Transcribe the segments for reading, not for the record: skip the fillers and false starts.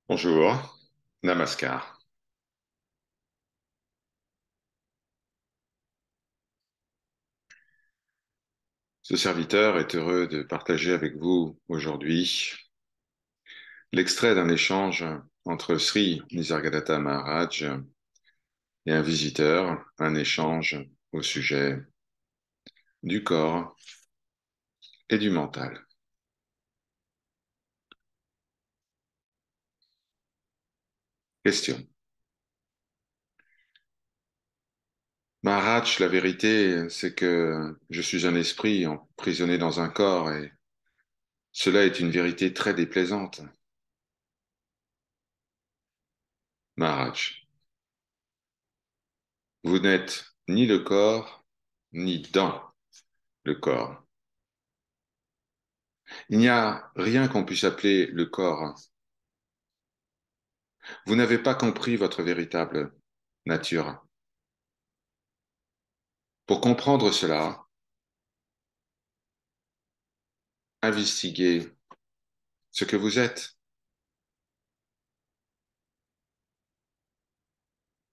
Bonjour, Namaskar. Ce serviteur est heureux de partager avec vous aujourd'hui l'extrait d'un échange entre Sri Nisargadatta Maharaj et un visiteur, un échange au sujet du corps et du mental. Question. Maharaj, la vérité, c'est que je suis un esprit emprisonné dans un corps et cela est une vérité très déplaisante. Maharaj, vous n'êtes ni le corps, ni dans le corps. Il n'y a rien qu'on puisse appeler le corps. Vous n'avez pas compris votre véritable nature. Pour comprendre cela, investiguez ce que vous êtes.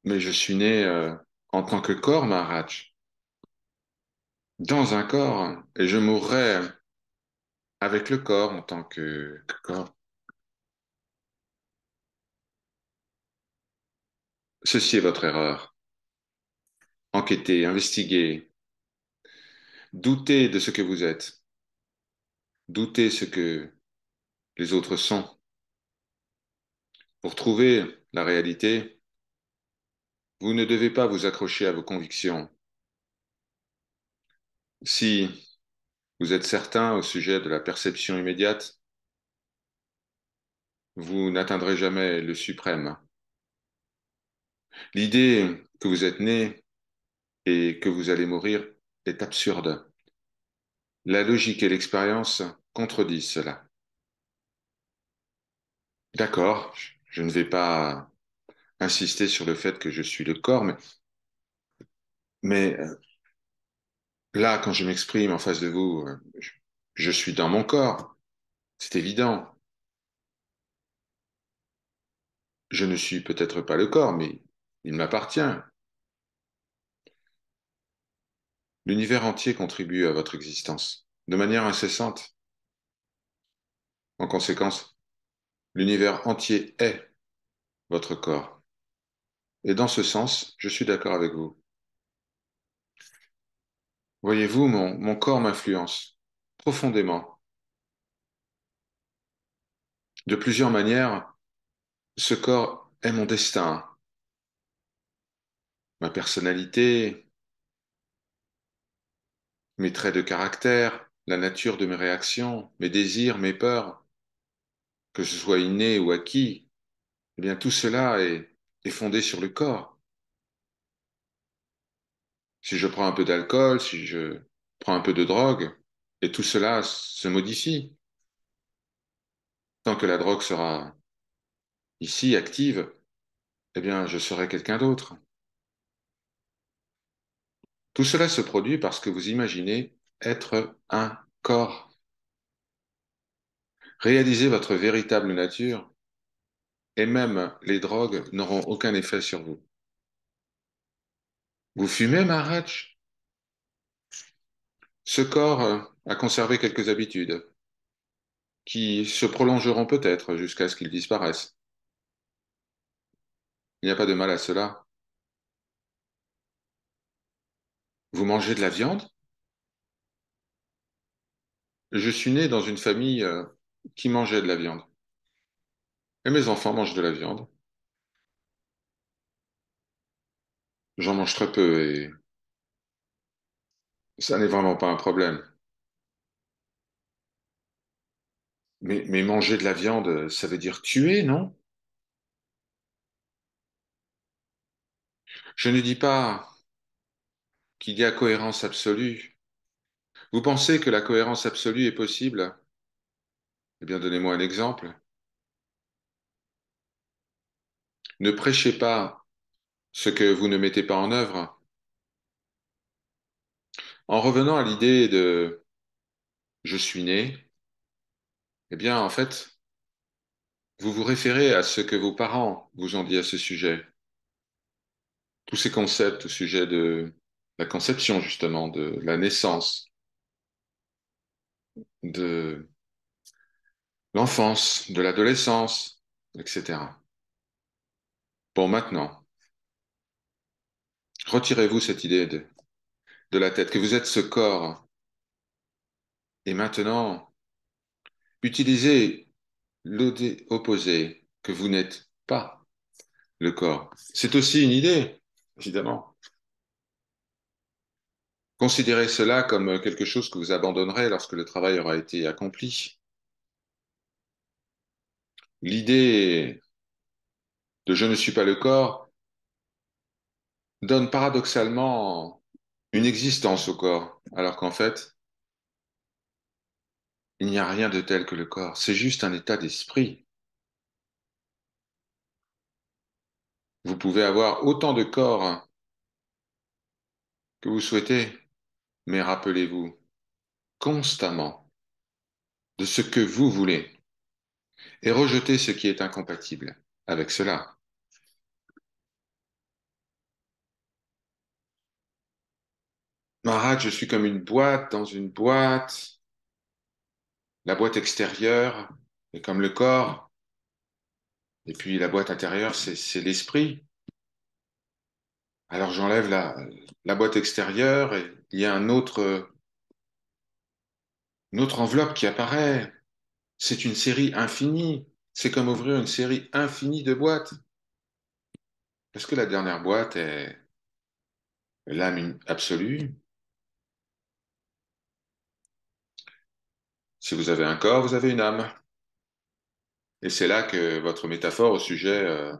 Mais je suis né en tant que corps, Maharaj, dans un corps, et je mourrai avec le corps en tant que corps. Ceci est votre erreur. Enquêtez, investiguez, doutez de ce que vous êtes, doutez ce que les autres sont. Pour trouver la réalité, vous ne devez pas vous accrocher à vos convictions. Si vous êtes certain au sujet de la perception immédiate, vous n'atteindrez jamais le suprême. L'idée que vous êtes né et que vous allez mourir est absurde. La logique et l'expérience contredisent cela. D'accord, je ne vais pas insister sur le fait que je suis le corps, mais là, quand je m'exprime en face de vous, je suis dans mon corps, c'est évident. Je ne suis peut-être pas le corps, mais il m'appartient. L'univers entier contribue à votre existence de manière incessante. En conséquence, l'univers entier est votre corps. Et dans ce sens, je suis d'accord avec vous. Voyez-vous, mon corps m'influence profondément. De plusieurs manières, ce corps est mon destin, ma personnalité, mes traits de caractère, la nature de mes réactions, mes désirs, mes peurs, que ce soit inné ou acquis. Eh bien, tout cela est fondé sur le corps. Si je prends un peu d'alcool, si je prends un peu de drogue, et tout cela se modifie. Tant que la drogue sera ici active, eh bien, je serai quelqu'un d'autre. Tout cela se produit parce que vous imaginez être un corps. Réalisez votre véritable nature et même les drogues n'auront aucun effet sur vous. Vous fumez, Maharaj? Ce corps a conservé quelques habitudes qui se prolongeront peut-être jusqu'à ce qu'il disparaisse. Il n'y a pas de mal à cela. Vous mangez de la viande? Je suis né dans une famille qui mangeait de la viande. Et mes enfants mangent de la viande. J'en mange très peu et ça n'est vraiment pas un problème. Mais manger de la viande, ça veut dire tuer, non? Je ne dis pas qu'il y a cohérence absolue. Vous pensez que la cohérence absolue est possible? Eh bien, donnez-moi un exemple. Ne prêchez pas ce que vous ne mettez pas en œuvre. En revenant à l'idée de je suis né, eh bien, en fait, vous vous référez à ce que vos parents vous ont dit à ce sujet, tous ces concepts au sujet de la conception, justement, de la naissance, de l'enfance, de l'adolescence, etc. Bon, maintenant, retirez-vous cette idée de la tête, que vous êtes ce corps, et maintenant, utilisez l'idée opposée, que vous n'êtes pas le corps. C'est aussi une idée, évidemment. Considérez cela comme quelque chose que vous abandonnerez lorsque le travail aura été accompli. L'idée de je ne suis pas le corps donne paradoxalement une existence au corps, alors qu'en fait, il n'y a rien de tel que le corps. C'est juste un état d'esprit. Vous pouvez avoir autant de corps que vous souhaitez, mais rappelez-vous constamment de ce que vous voulez et rejetez ce qui est incompatible avec cela. Maharaj, je suis comme une boîte dans une boîte. La boîte extérieure est comme le corps, et puis la boîte intérieure, c'est l'esprit. Alors j'enlève la boîte extérieure et il y a une autre enveloppe qui apparaît. C'est une série infinie. C'est comme ouvrir une série infinie de boîtes. Est-ce que la dernière boîte est l'âme absolue? Si vous avez un corps, vous avez une âme. Et c'est là que votre métaphore au sujet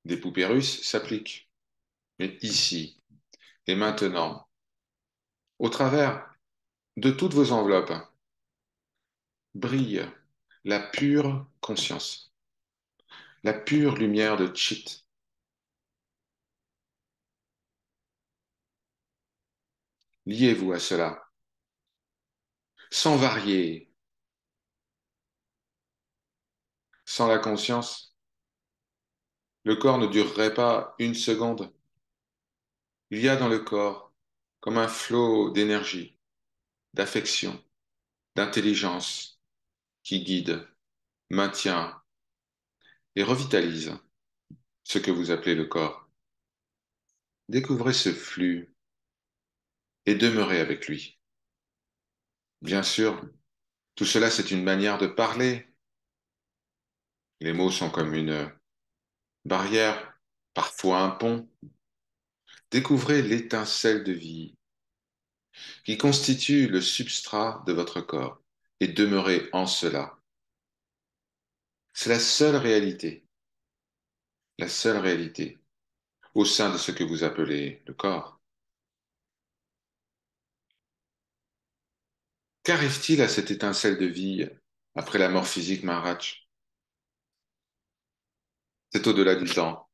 des poupées russes s'applique. Mais ici et maintenant, au travers de toutes vos enveloppes, brille la pure conscience, la pure lumière de Chit. Liez-vous à cela, sans varier, sans la conscience. Le corps ne durerait pas une seconde. Il y a dans le corps comme un flot d'énergie, d'affection, d'intelligence qui guide, maintient et revitalise ce que vous appelez le corps. Découvrez ce flux et demeurez avec lui. Bien sûr, tout cela, c'est une manière de parler. Les mots sont comme une barrière, parfois un pont. Découvrez l'étincelle de vie qui constitue le substrat de votre corps et demeurez en cela. C'est la seule réalité au sein de ce que vous appelez le corps. Qu'arrive-t-il à cette étincelle de vie après la mort physique, Maharaj? C'est au-delà du temps.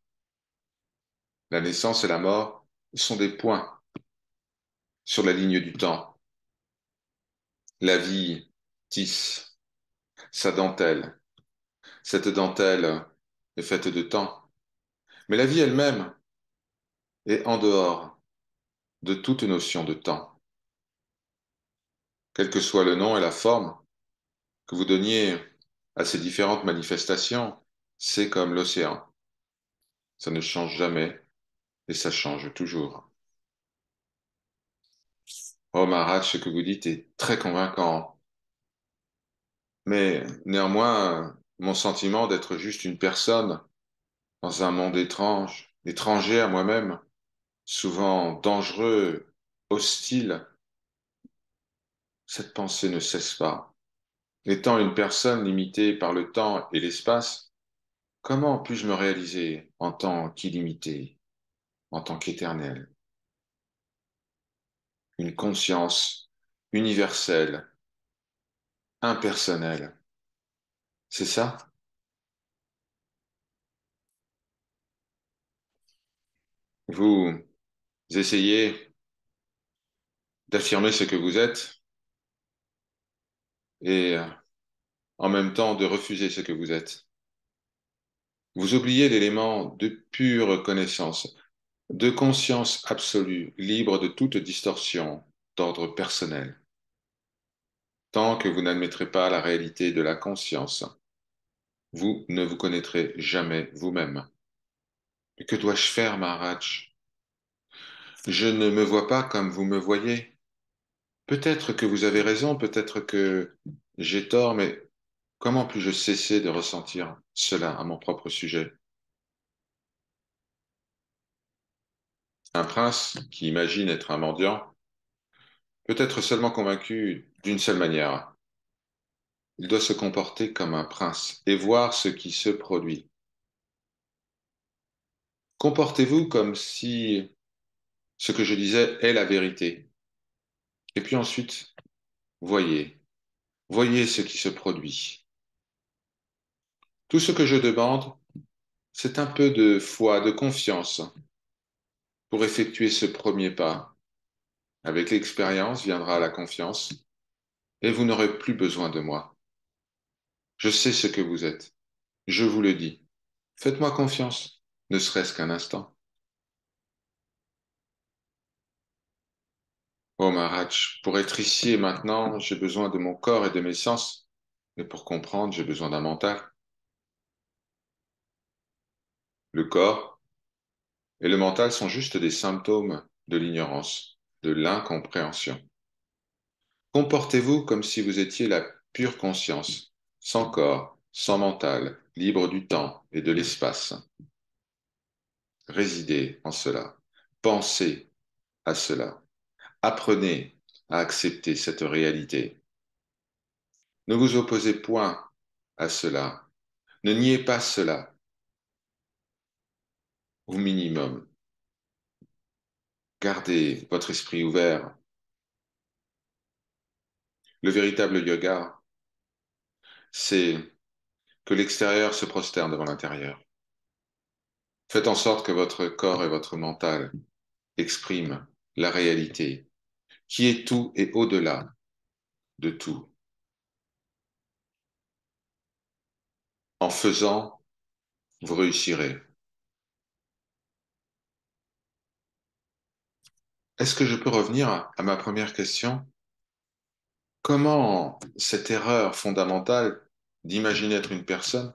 La naissance et la mort sont des points sur la ligne du temps. La vie tisse sa dentelle. Cette dentelle est faite de temps. Mais la vie elle-même est en dehors de toute notion de temps. Quel que soit le nom et la forme que vous donniez à ces différentes manifestations, c'est comme l'océan. Ça ne change jamais et ça change toujours. Oh Maharaj, ce que vous dites est très convaincant, mais néanmoins, mon sentiment d'être juste une personne dans un monde étrange, étranger à moi-même, souvent dangereux, hostile, cette pensée ne cesse pas. Étant une personne limitée par le temps et l'espace, comment puis-je me réaliser en tant qu'illimité, en tant qu'éternel? Une conscience universelle, impersonnelle. C'est ça? Vous essayez d'affirmer ce que vous êtes et en même temps de refuser ce que vous êtes. Vous oubliez l'élément de pure connaissance, de conscience absolue, libre de toute distorsion d'ordre personnel. Tant que vous n'admettrez pas la réalité de la conscience, vous ne vous connaîtrez jamais vous-même. Mais que dois-je faire, Maharaj? Je ne me vois pas comme vous me voyez. Peut-être que vous avez raison, peut-être que j'ai tort, mais comment puis-je cesser de ressentir cela à mon propre sujet? Un prince qui imagine être un mendiant peut être seulement convaincu d'une seule manière. Il doit se comporter comme un prince et voir ce qui se produit. Comportez-vous comme si ce que je disais est la vérité. Et puis ensuite, voyez, voyez ce qui se produit. Tout ce que je demande, c'est un peu de foi, de confiance pour effectuer ce premier pas. Avec l'expérience viendra la confiance et vous n'aurez plus besoin de moi. Je sais ce que vous êtes. Je vous le dis. Faites-moi confiance, ne serait-ce qu'un instant. Oh Maharaj, pour être ici et maintenant, j'ai besoin de mon corps et de mes sens. Mais pour comprendre, j'ai besoin d'un mental. Le corps et le mental sont juste des symptômes de l'ignorance, de l'incompréhension. Comportez-vous comme si vous étiez la pure conscience, sans corps, sans mental, libre du temps et de l'espace. Résidez en cela. Pensez à cela. Apprenez à accepter cette réalité. Ne vous opposez point à cela. Ne niez pas cela, au minimum. Gardez votre esprit ouvert. Le véritable yoga, c'est que l'extérieur se prosterne devant l'intérieur. Faites en sorte que votre corps et votre mental expriment la réalité, qui est tout et au-delà de tout. En faisant, vous réussirez. Est-ce que je peux revenir à ma première question? Comment cette erreur fondamentale d'imaginer être une personne,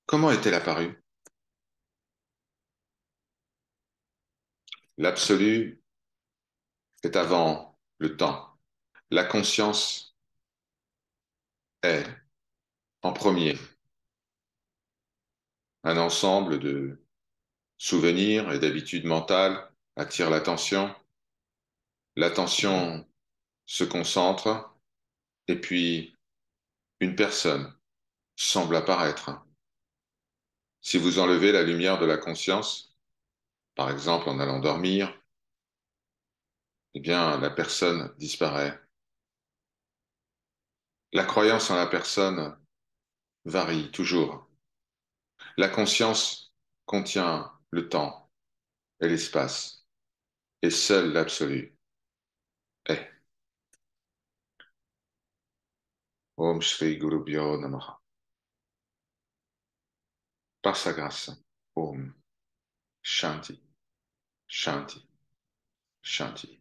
comment est-elle apparue? L'absolu est avant le temps. La conscience est en premier un ensemble de souvenirs et d'habitudes mentales attire l'attention. L'attention se concentre et puis une personne semble apparaître. Si vous enlevez la lumière de la conscience, par exemple en allant dormir, eh bien la personne disparaît. La croyance en la personne varie toujours. La conscience contient le temps et l'espace, et seul l'absolu est. Om Shri Guru Bhyo Namaha. Par sa grâce. Om Shanti, Shanti, Shanti.